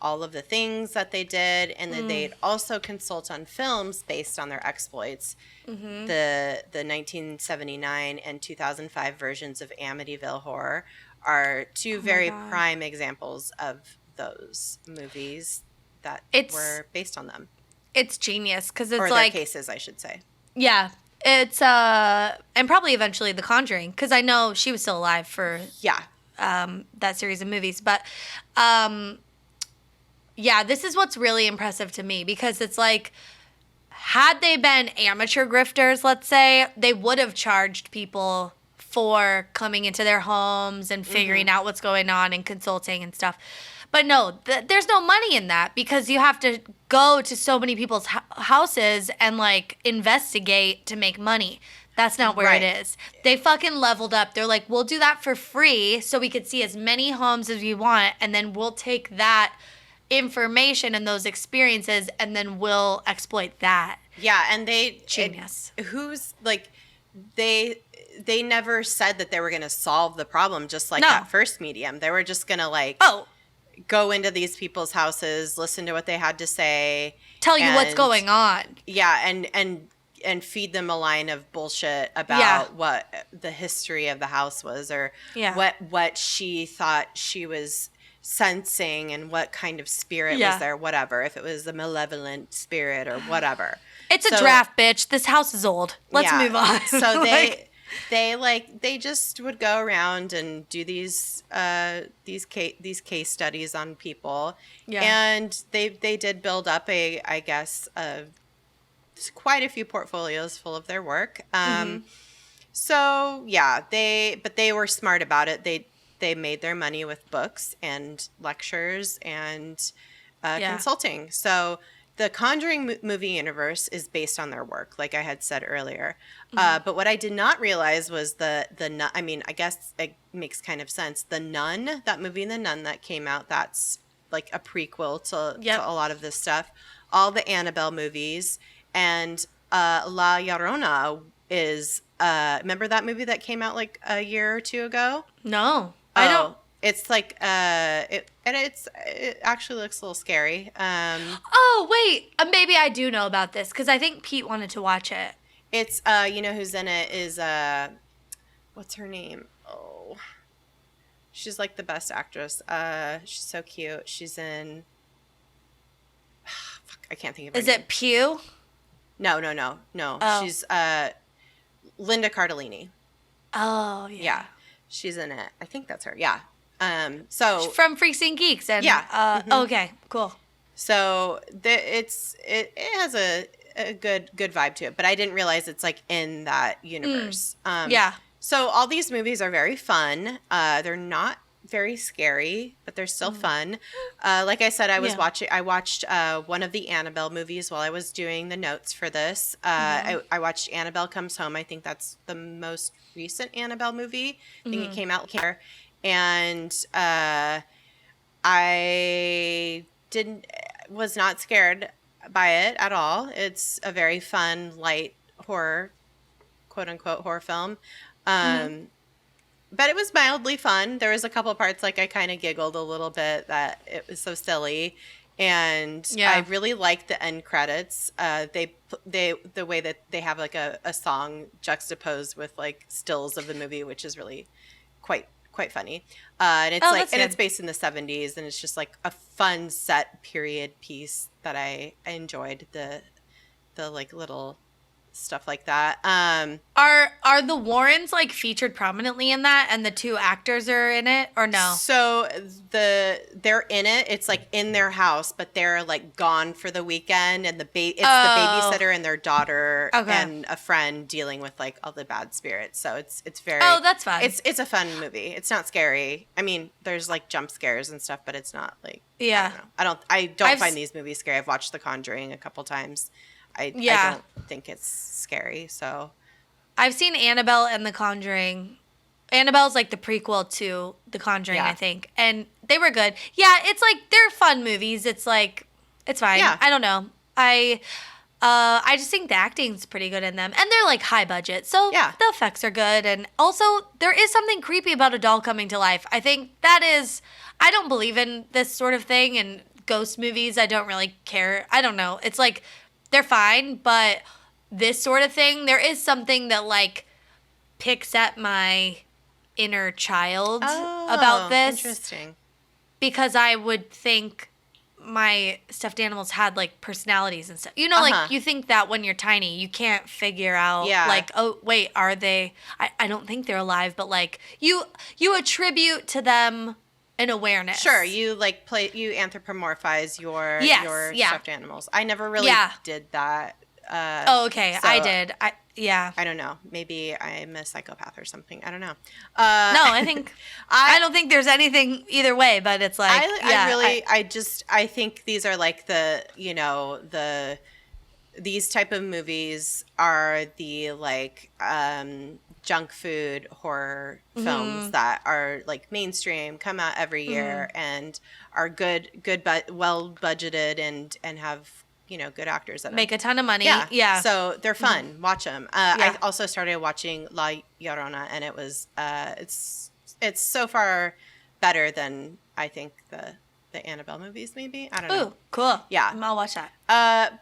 all of the things that they did, and then they'd also consult on films based on their exploits. The 1979 and 2005 versions of Amityville Horror are two very prime examples of those movies that were based on them. It's genius because it's or like their cases, I should say. Yeah, it's and probably eventually The Conjuring, because I know she was still alive for that series of movies, but this is what's really impressive to me, because it's like, had they been amateur grifters, let's say, they would have charged people for coming into their homes and figuring out what's going on and consulting and stuff. But no, there's no money in that, because you have to go to so many people's houses and, like, investigate to make money. That's not where it is. They fucking leveled up. They're like, we'll do that for free so we could see as many homes as we want, and then we'll take that information and those experiences, and then we'll exploit that. Yeah, and they... Genius. They never said that they were going to solve the problem, just like that first medium. They were just going to, go into these people's houses, listen to what they had to say. Tell you what's going on. Yeah, and feed them a line of bullshit about what the history of the house was, or what she thought she was sensing, and what kind of spirit was there, whatever. If it was a malevolent spirit or whatever. It's a draft, bitch. This house is old. Let's move on. So they just would go around and do these case studies on people, and they did build up quite a few portfolios full of their work. So they were smart about it. They made their money with books and lectures and consulting. So the Conjuring movie universe is based on their work, like I had said earlier. But what I did not realize was the Nun. I mean, I guess it makes kind of sense. The Nun, that movie, The Nun, that came out, that's like a prequel to a lot of this stuff. All the Annabelle movies, and La Llorona is. Remember that movie that came out like a year or two ago? No, I don't. It's like it actually looks a little scary. Oh wait, maybe I do know about this, because I think Pete wanted to watch it. It's you know who's in it is what's her name? Oh, she's like the best actress. She's so cute. She's in. Fuck, I can't think of her Is name. it Pew? No. Oh. She's Linda Cardellini. Oh, yeah. Yeah, she's in it. I think that's her. Yeah. So from Freaks and Geeks, and yeah. okay, cool. So it has a good vibe to it, but I didn't realize it's like in that universe. Yeah. So all these movies are very fun. They're not very scary, but they're still fun. Like I said, I watched one of the Annabelle movies while I was doing the notes for this. I watched Annabelle Comes Home. I think that's the most recent Annabelle movie. I think it came out here. And I was not scared by it at all. It's a very fun, light horror, quote unquote horror film. But it was mildly fun. There was a couple parts like I kind of giggled a little bit that it was so silly. And I really liked the end credits. The way that they have like a song juxtaposed with like stills of the movie, which is really quite funny. And it's it's based in the 70s, and it's just like a fun set period piece that I enjoyed the like little stuff like that. Are the Warrens like featured prominently in that, and the two actors are in it, or no? So they're in it. It's like in their house, but they're like gone for the weekend, and the babysitter and their daughter and a friend dealing with like all the bad spirits. So it's very that's fun. It's a fun movie. It's not scary. I mean, there's like jump scares and stuff, but it's not like I don't find these movies scary. I've watched The Conjuring a couple times. I don't think it's scary. So I've seen Annabelle and The Conjuring. Annabelle's like the prequel to The Conjuring, I think. And they were good. Yeah, it's like they're fun movies. It's like it's fine. Yeah. I don't know. I just think the acting's pretty good in them. And they're like high budget. So the effects are good. And also there is something creepy about a doll coming to life. I think that is I don't believe in this sort of thing, and ghost movies I don't really care. I don't know. It's like they're fine, but this sort of thing, there is something that like picks at my inner child about this. Interesting. Because I would think my stuffed animals had like personalities and stuff. You know, like you think that when you're tiny, you can't figure out like, oh wait, are they? I don't think they're alive, but like you attribute to them an awareness. Sure, you like you anthropomorphize your stuffed animals. I never really did that. Okay. So I did. I don't know. Maybe I'm a psychopath or something. I don't know. No, I think I don't think there's anything either way, but it's like I think these are like these type of movies are the like junk food horror films that are like mainstream, come out every year and are good but well budgeted and have good actors that make a ton of money. Yeah. So they're fun. Watch them. I also started watching La Llorona, and it was it's so far better than I think the Annabelle movies. Maybe I don't know. Ooh, cool. Yeah, I'll watch that.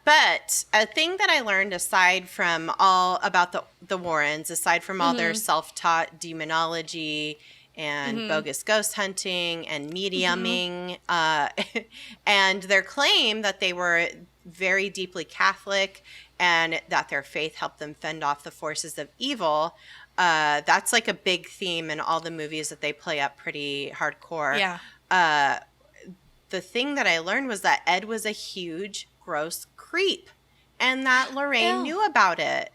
But a thing that I learned aside from all about the Warrens, aside from all their self-taught demonology and bogus ghost hunting and mediuming, and their claim that they were very deeply Catholic and that their faith helped them fend off the forces of evil. That's like a big theme in all the movies that they play up pretty hardcore. Yeah. The thing that I learned was that Ed was a huge, gross creep, and that Lorraine knew about it.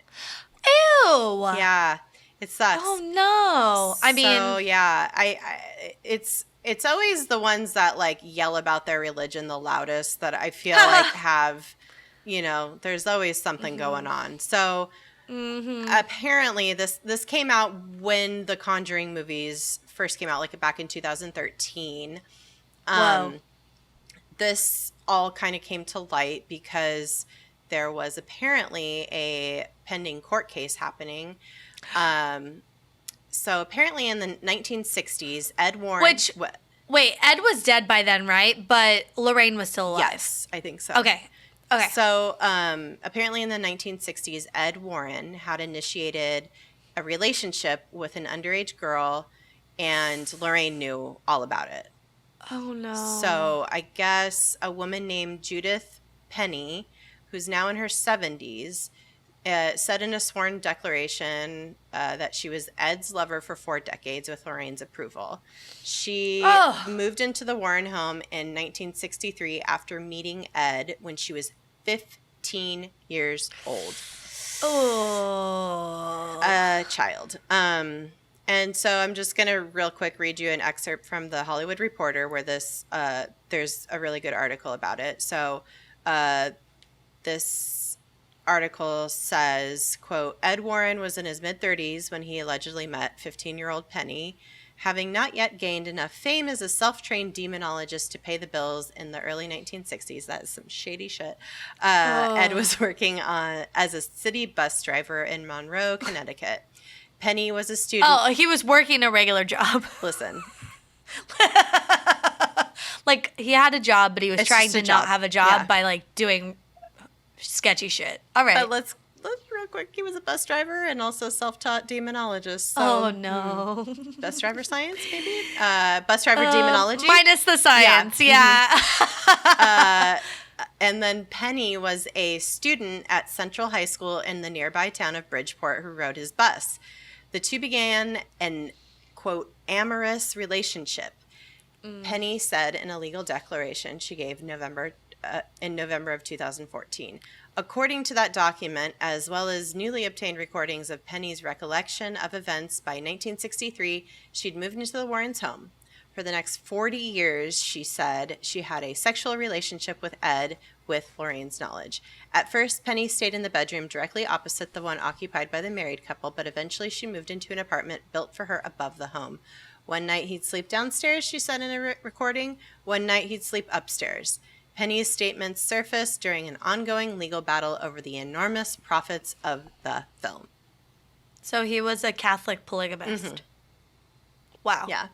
Ew. Yeah, it sucks. Oh no! I mean, so yeah, it's always the ones that like yell about their religion the loudest that I feel like have, there's always something going on. So apparently this came out when the Conjuring movies first came out, like back in 2013. Whoa. This all kind of came to light because there was apparently a pending court case happening. So apparently in the 1960s, Ed Warren... Wait, Ed was dead by then, right? But Lorraine was still alive. Yes, I think so. Okay. Okay. So apparently in the 1960s, Ed Warren had initiated a relationship with an underage girl, and Lorraine knew all about it. Oh, no. So I guess a woman named Judith Penny, who's now in her 70s, said in a sworn declaration that she was Ed's lover for 4 decades with Lorraine's approval. She moved into the Warren home in 1963 after meeting Ed when she was 15 years old. Oh. A child. And so I'm just going to real quick read you an excerpt from the Hollywood Reporter where there's a really good article about it. So this article says, quote, Ed Warren was in his mid-30s when he allegedly met 15-year-old Penny. Having not yet gained enough fame as a self-trained demonologist to pay the bills in the early 1960s, that is some shady shit, Ed was working as a city bus driver in Monroe, Connecticut. Penny was a student. Oh, he was working a regular job. Listen. Like, he had a job, but he was trying to not have a job by, like, doing sketchy shit. All right. But let's real quick. He was a bus driver and also self-taught demonologist. So, oh, no. Bus driver science, maybe? Bus driver demonology? Minus the science, yeah. And then Penny was a student at Central High School in the nearby town of Bridgeport who rode his bus. The two began an, quote, amorous relationship. Penny said in a legal declaration she gave in November of 2014. According to that document, as well as newly obtained recordings of Penny's recollection of events, by 1963, she'd moved into the Warrens' home. For the next 40 years, she said, she had a sexual relationship with Ed with Lorraine's knowledge. At first, Penny stayed in the bedroom directly opposite the one occupied by the married couple, but eventually she moved into an apartment built for her above the home. One night he'd sleep downstairs, she said in a recording. One night he'd sleep upstairs. Penny's statements surfaced during an ongoing legal battle over the enormous profits of the film. So he was a Catholic polygamist. Mm-hmm. Wow. Yeah.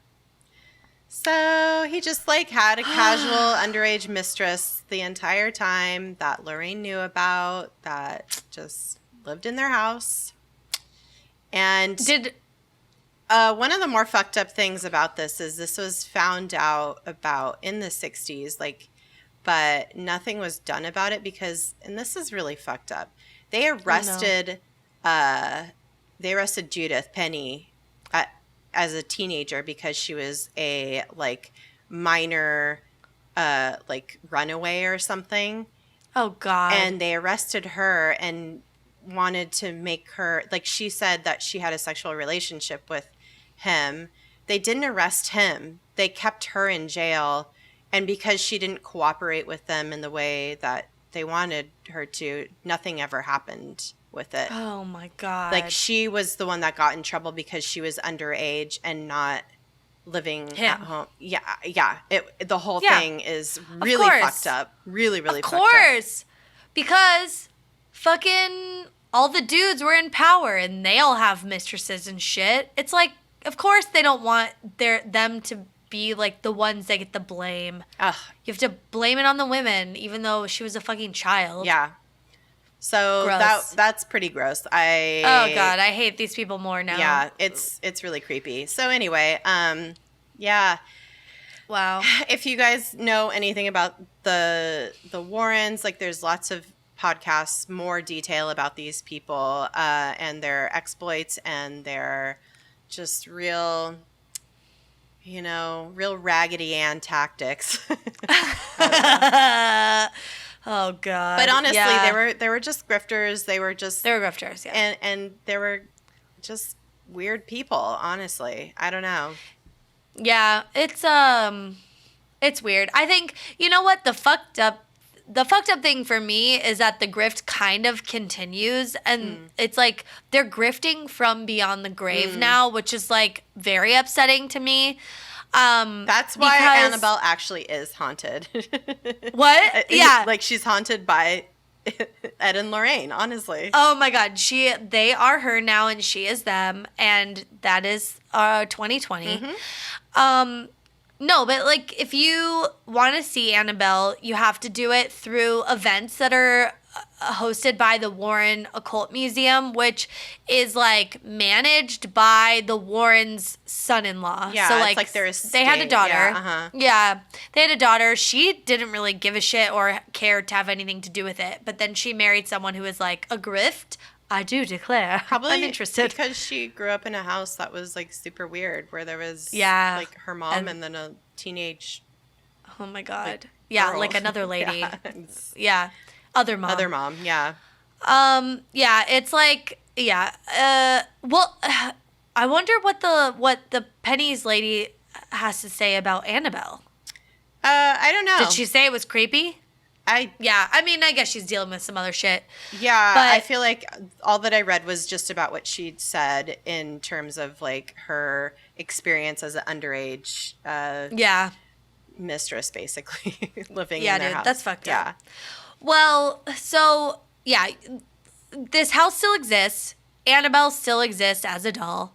So he just like had a casual underage mistress the entire time that Lorraine knew about, that just lived in their house. And one of the more fucked up things about this is this was found out about in the 60s, like, but nothing was done about it because, and this is really fucked up. They arrested Judith Penny as a teenager because she was a like minor like runaway or something. Oh God. And they arrested her and wanted to make her, like, she said that she had a sexual relationship with him. They didn't arrest him. They kept her in jail, and because she didn't cooperate with them in the way that they wanted her to, nothing ever happened with it. Oh my God. Like, she was the one that got in trouble because she was underage and not living at home. Yeah. The whole thing is really fucked up. Really, really fucked up. Of course. Because fucking all the dudes were in power and they all have mistresses and shit. It's like, of course they don't want them to be like the ones that get the blame. Ugh. You have to blame it on the women, even though she was a fucking child. Yeah. So that's pretty gross. Oh God, I hate these people more now. Yeah, it's really creepy. So anyway, yeah. Wow. If you guys know anything about the Warrens, like, there's lots of podcasts, more detail about these people and their exploits and their just real Raggedy Ann tactics. Oh God. But honestly, they were just grifters. They were grifters, yeah. And they were just weird people, honestly. I don't know. Yeah, it's weird. I think, you know what, the fucked up thing for me is that the grift kind of continues, and it's like they're grifting from beyond the grave now, which is like very upsetting to me. That's why Annabelle actually is haunted. What? Yeah. Like, she's haunted by Ed and Lorraine, honestly. Oh my God. They are her now and she is them. And that is 2020. No, but like if you want to see Annabelle, you have to do it through events that are hosted by the Warren Occult Museum, which is like managed by the Warrens' son-in-law. Yeah, so like, it's like their estate. They had a daughter. Yeah, uh-huh. Yeah, they had a daughter. She didn't really give a shit or care to have anything to do with it. But then she married someone who was like a grift. I do declare. Probably I'm interested. because she grew up in a house that was like super weird, where there was like her mom and then a teenage. Oh my god! Like, yeah, girl. like another lady. Yeah. Yeah, other mom. Other mom. Yeah. Yeah, it's like well, I wonder what the Penny's lady has to say about Annabelle. I don't know. Did she say it was creepy? Yeah, I mean, I guess she's dealing with some other shit. Yeah, but I feel like all that I read was just about what she'd said in terms of like her experience as an underage mistress, basically living in their house. That's fucked up. Well, so yeah, this house still exists. Annabelle still exists as a doll.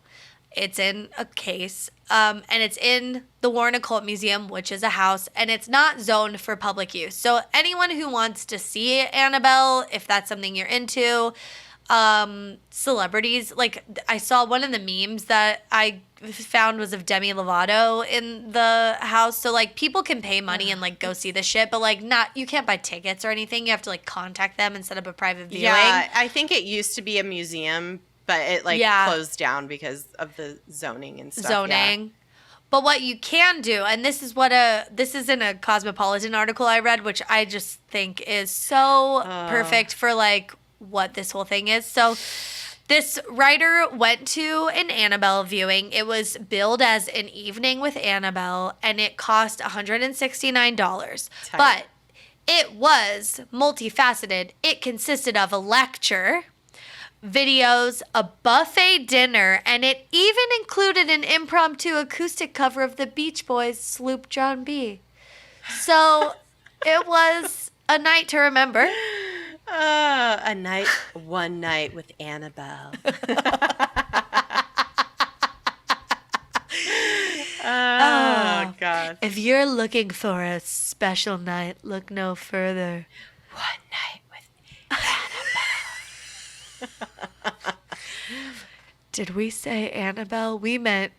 It's in a case. And it's in the Warren Occult Museum, which is a house, and it's not zoned for public use. So anyone who wants to see Annabelle, if that's something you're into, celebrities, like I saw one of the memes that I found was of Demi Lovato in the house. So like people can pay money and like go see the shit, but like you can't buy tickets or anything. You have to like contact them and set up a private viewing. Yeah, I think it used to be a museum, but it closed down because of the zoning and stuff. Yeah. But what you can do, and this is in a Cosmopolitan article I read, which I just think is so perfect for like what this whole thing is. So this writer went to an Annabelle viewing. It was billed as an evening with Annabelle, and it cost $169. But it was multifaceted. It consisted of a lecture, videos, a buffet dinner, and it even included an impromptu acoustic cover of the Beach Boys' Sloop John B. So it was a night to remember. One night with Annabelle. Oh, God. If you're looking for a special night, look no further. One night with Annabelle. Did we say Annabelle? We meant,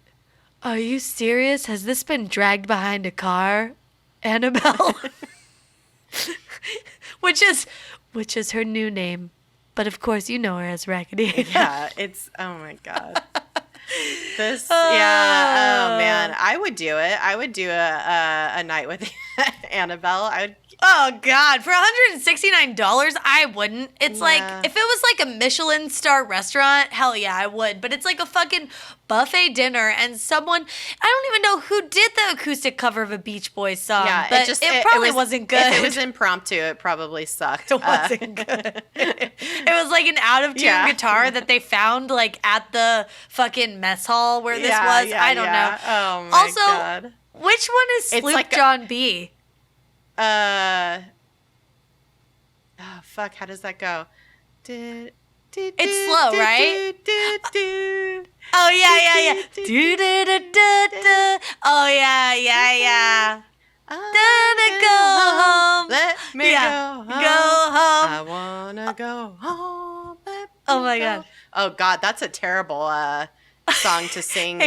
are you serious? Has this been dragged behind a car? Annabelle? Which is her new name. But of course you know her as Raggedy. Yeah, it's, oh my God. Oh man, I would do it. I would do a night with Annabelle. Oh God, for $169, I wouldn't. It's like, if it was like a Michelin star restaurant, hell yeah, I would. But it's like a fucking buffet dinner, and I don't even know who did the acoustic cover of a Beach Boys song. Yeah, but it probably wasn't good. If it was impromptu, it probably sucked. It wasn't good. It was like an out-of-tune guitar that they found like at the fucking mess hall where this was. I don't know. Oh my God. Which one is Sloop John B? Oh fuck, how does that go? It's slow, right? Oh yeah. Oh yeah. Go home. Let me go home. Go home. I wanna go home. Oh my God. Oh God, that's a terrible song to sing.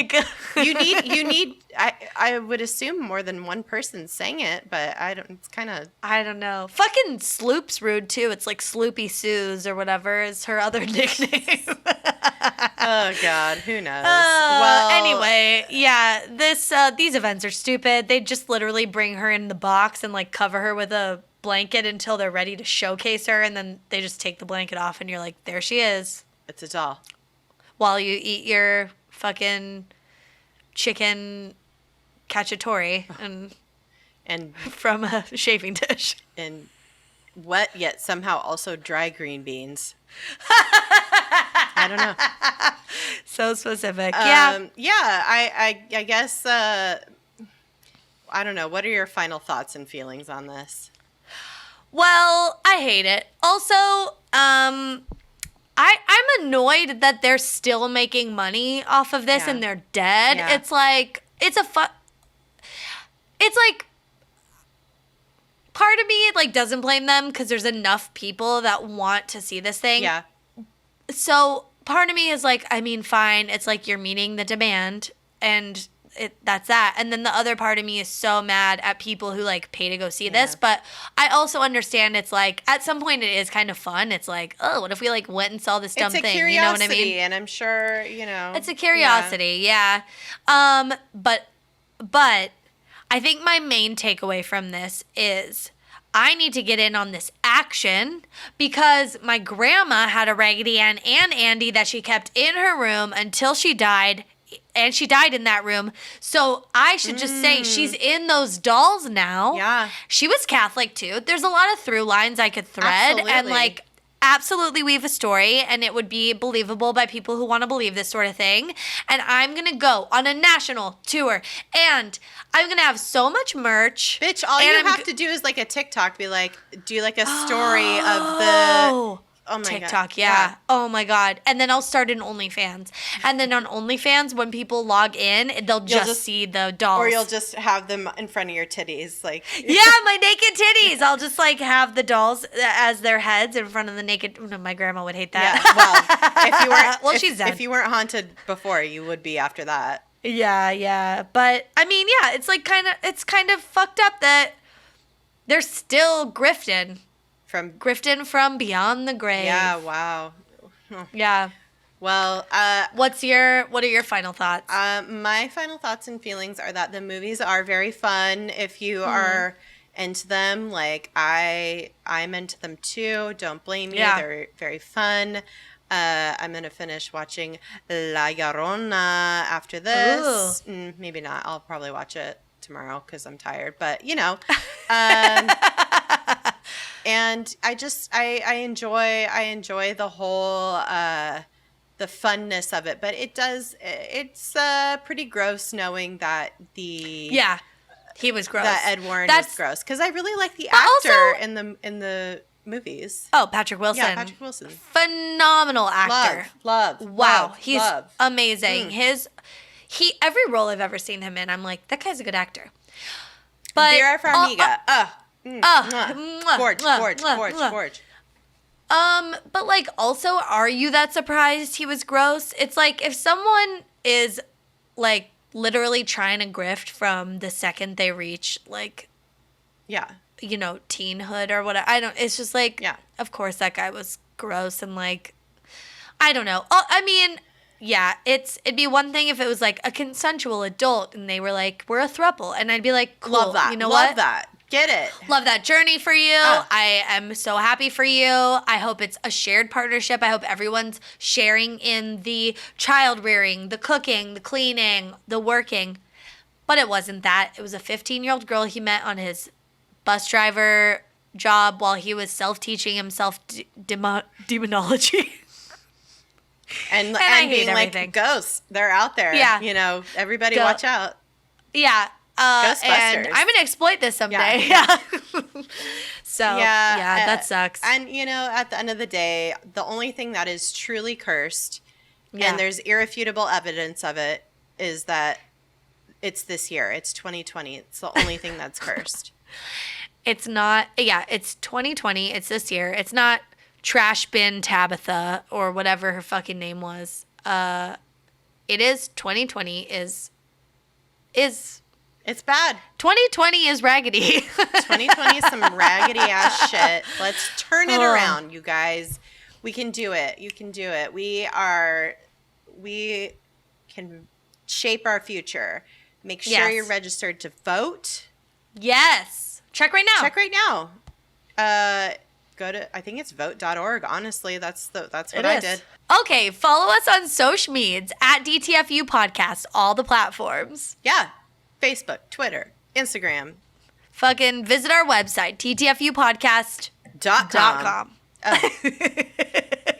You need I would assume more than one person sang it, but I don't know. Fucking Sloop's rude too. It's like Sloopy Sue's or whatever is her other nickname. Oh God, who knows? Well, anyway, yeah, these events are stupid. They just literally bring her in the box and like cover her with a blanket until they're ready to showcase her, and then they just take the blanket off and you're like, there she is. It's a doll. While you eat your fucking chicken cacciatore and from a shaving dish. And wet yet somehow also dry green beans. I don't know. So specific. I guess I don't know. What are your final thoughts and feelings on this? Well, I hate it. Also, I'm annoyed that they're still making money off of this and they're dead. Yeah. It's like, it's like, part of me, like, doesn't blame them because there's enough people that want to see this thing. Yeah. So part of me is like, I mean, fine. It's like you're meeting the demand and that's that. And then the other part of me is so mad at people who like pay to go see this. But I also understand it's like at some point it is kind of fun. It's like, oh, what if we like went and saw this dumb thing? You know what I mean? And I'm sure, you know. It's a curiosity, yeah. But I think my main takeaway from this is I need to get in on this action because my grandma had a Raggedy Ann and Andy that she kept in her room until she died, and she died in that room. So I should just say she's in those dolls now. Yeah. She was Catholic too. There's a lot of through lines I could thread and like absolutely weave a story, and it would be believable by people who want to believe this sort of thing. And I'm going to go on a national tour, and I'm going to have so much merch. Bitch, all you have to do is like a TikTok, be like, do like a story of the... Oh my TikTok, God. yeah. Oh my God. And then I'll start an OnlyFans. And then on OnlyFans, when people log in, they'll just see the dolls. Or you'll just have them in front of your titties. Like yeah, my naked titties. I'll just like have the dolls as their heads in front of the naked. No, my grandma would hate that. Yeah, well, if you weren't, well, she's dead. If you weren't haunted before, you would be after that. Yeah. But I mean, yeah, it's like it's kind of fucked up that they're still grifting from beyond the grave. Yeah, wow. Yeah. Well, what are your final thoughts? My final thoughts and feelings are that the movies are very fun if you are into them. Like I'm into them too. Don't blame me. Yeah. They're very fun. I'm gonna finish watching La Llorona after this. Maybe not. I'll probably watch it tomorrow because I'm tired. But you know. And I enjoy the whole the funness of it, but it's pretty gross knowing that he was gross. That Ed Warren was gross because I really like the actor in the movies. Oh, Patrick Wilson. Yeah, Patrick Wilson. Phenomenal actor. Love. Wow, he's amazing. Every role I've ever seen him in, I'm like, that guy's a good actor. But Vera Farmiga. Gorge. But like, also, are you that surprised he was gross? It's like if someone is like literally trying to grift from the second they reach like, you know, teenhood or whatever. It's just like, of course that guy was gross and like, I don't know. I mean, yeah, it'd be one thing if it was like a consensual adult and they were like, we're a throuple, and I'd be like, cool. Love that. You know Love what? that. Get it. Love that journey for you. I am so happy for you. I hope it's a shared partnership. I hope everyone's sharing in the child rearing, the cooking, the cleaning, the working. But it wasn't that. It was a 15-year-old girl he met on his bus driver job while he was self-teaching himself demonology. and being everything. Like ghosts. They're out there. Yeah. You know, everybody watch out. Yeah. Ghostbusters. And I'm gonna exploit this someday. Yeah. So that sucks. And you know, at the end of the day, the only thing that is truly cursed, and there's irrefutable evidence of it, is that it's this year. It's 2020. It's the only thing that's cursed. It's not. Yeah, it's 2020. It's this year. It's not Trash Bin Tabitha or whatever her fucking name was. It is 2020. Is. It's bad. 2020 is raggedy. 2020 is some raggedy ass shit. Let's turn it around, you guys. We can do it. You can do it. We can shape our future. Make sure you're registered to vote. Yes. Check right now. Go to, I think it's vote.org. Honestly, that's what I did. Okay, follow us on social medias at DTFU Podcast, all the platforms. Yeah. Facebook, Twitter, Instagram. Fucking visit our website, ttfupodcast.com.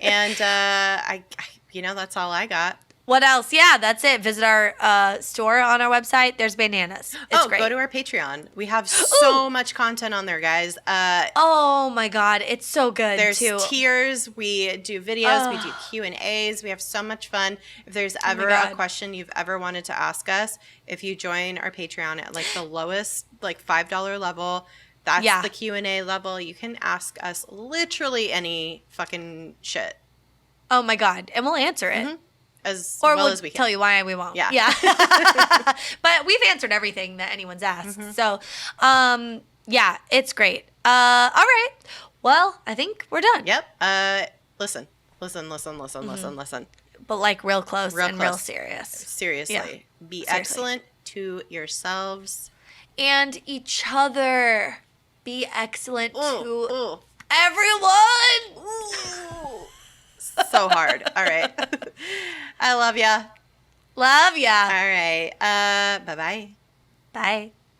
And I that's all I got. What else? Yeah, that's it. Visit our store on our website. There's bandanas. It's great. Go to our Patreon. We have so much content on there, guys. Oh my God, it's so good. There's tiers. We do videos. We do Q&As. We have so much fun. If there's ever a question you've ever wanted to ask us, if you join our Patreon at like the lowest, like $5 level, that's the Q&A level. You can ask us literally any fucking shit. Oh my God, and we'll answer it. Mm-hmm. As well as we can. Tell you why we won't. Yeah. But we've answered everything that anyone's asked. Mm-hmm. So, yeah, it's great. All right. Well, I think we're done. Yep. Listen. But like real close and real serious. Seriously. Yeah. Be excellent to yourselves. And each other. Be excellent to everyone. Ooh. So hard. All right. I love ya. Love ya. All right. Bye-bye. Bye.